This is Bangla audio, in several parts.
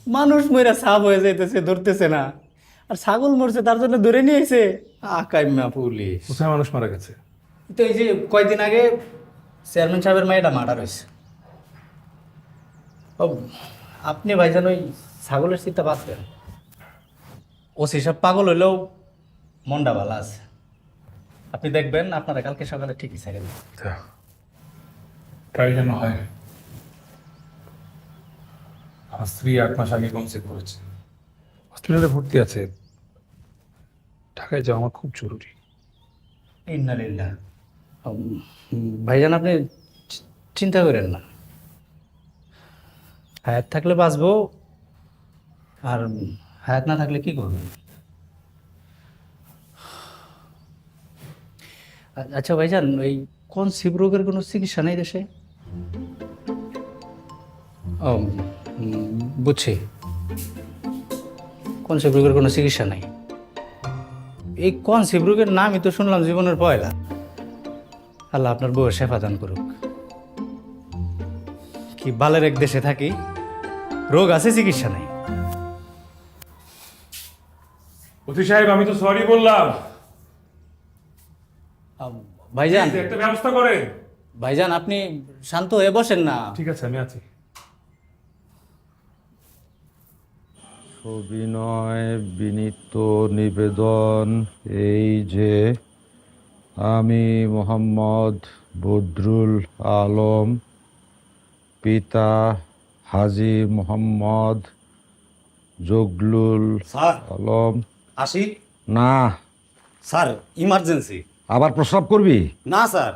মানুষ মইরা সাপ হয়ে যাইতেছে, ধরতেছে না। আর ছাগল মরছে তার জন্য ধরে নিয়ে আইছে আকাইমা পুলিশ। কোথায় মানুষ মারা গেছে? তো এই যে কয়দিন আগে চেয়ারম্যান সাহেবের মেয়েটা মার্ডার হয়েছে। ও আপনি ভাইজান ওই ছাগলের চিন্তা বাঁচবেন। ও সেসব পাগল হইলেও মনটা ভালো আছে। আপনি দেখবেন আপনারা কালকে সকালে ঠিকই ছেড়ে দেবেন। তাই যেন হয়। আমার স্ত্রী 8 মাস আগে কনসেপ্ট করেছে, হসপিটালে ভর্তি আছে। ঢাকায় যাওয়া আমার খুব জরুরি। ইন্নালিল্লাহ। ভাইজান আপনি চিন্তা করেন না, হায়াত থাকলে বাঁচবো, আর হায়াত না থাকলে কি করবেন। আচ্ছা ভাইজান, ওই কনসিভ রোগের কোনো চিকিৎসা নেই দেশে? ও বুঝছি, কনসিভ রোগের কোনো চিকিৎসা নাই। এই কনসিভ রোগের নামই তো শুনলাম জীবনের পয়লা। আল্লাহ আপনার বউয়ের সেবা দান করুক। কি বালের এক দেশে থাকি, রোগ আছে চিকিৎসা নাই। অতি সাহেব, আমি তো সরি বললাম। ভাইজান, একটা ব্যবস্থা করেন। ভাইজান আপনি শান্ত হয়ে বসেন না। ঠিক আছে, আমি আছি। সবিনয় বিনীত নিবেদন এই যে আমি মোহাম্মদ বদরুল আলম, পিতা হাজী মোহাম্মদ জগলুল স্যার আলম। আসি? না, স্যার ইমার্জেন্সি। আবার প্রস্রাব করবি? না স্যার,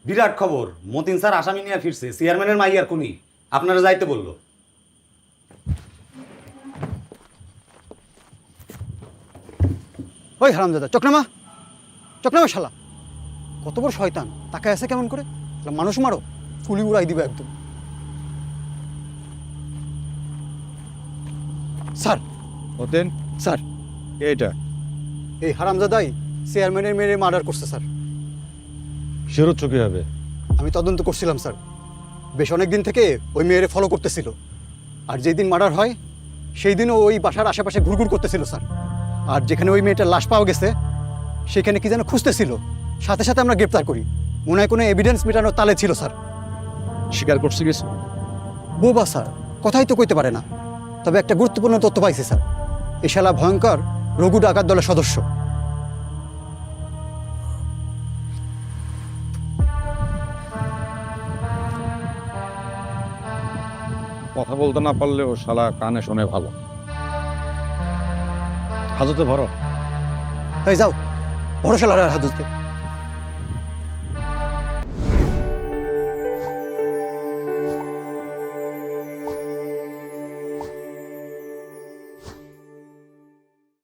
বিরাট খবর। মতিন স্যার আসামি নিয়ে ফিরছে, চেয়ারম্যানের মাইয়ার খুনি। আপনারা যাইতে বললো। ওই হারামজাদা, চক্রামা চক্রামা শালা, কত বড় শয়তান! তাকে আছে কেমন করে? মানুষ মারো, ফুলি উড়াই দিবে একদম। স্যার, মতিন, স্যার এটা এই হারামজাদাই চেয়ারম্যানের মেয়েরে মার্ডার করছে স্যার। শিরোচ্ছ কি হবে? আমি তদন্ত করছিলাম স্যার, বেশ অনেক দিন থেকে ওই মেয়েরে ফলো করতেছিল। আর যেই দিন মার্ডার হয় সেই দিনও ওই বাসার আশেপাশে ঘুরঘুর করতেছিল স্যার। আর যেখানে ওই মেয়েটার লাশ পাওয়া গেছে সেখানে কি যেন খুঁজতেছিল, সাথে সাথে আমরা গ্রেপ্তার করি। মনে হয় কোনো এভিডেন্স মেটানোর তালে ছিল স্যার। স্বীকার করছে কিছু? বোবা স্যার, কথাই তো কইতে পারে না। তবে একটা গুরুত্বপূর্ণ তথ্য পাইছে স্যার, এই শালা ভয়ঙ্কর রঘু ডাকাত দলের সদস্য। কথা বলতে না পারলেও শালা কানে শোনে ভালো। হাজতে ভরো। তাই যাও, বড় শালার হাজতে।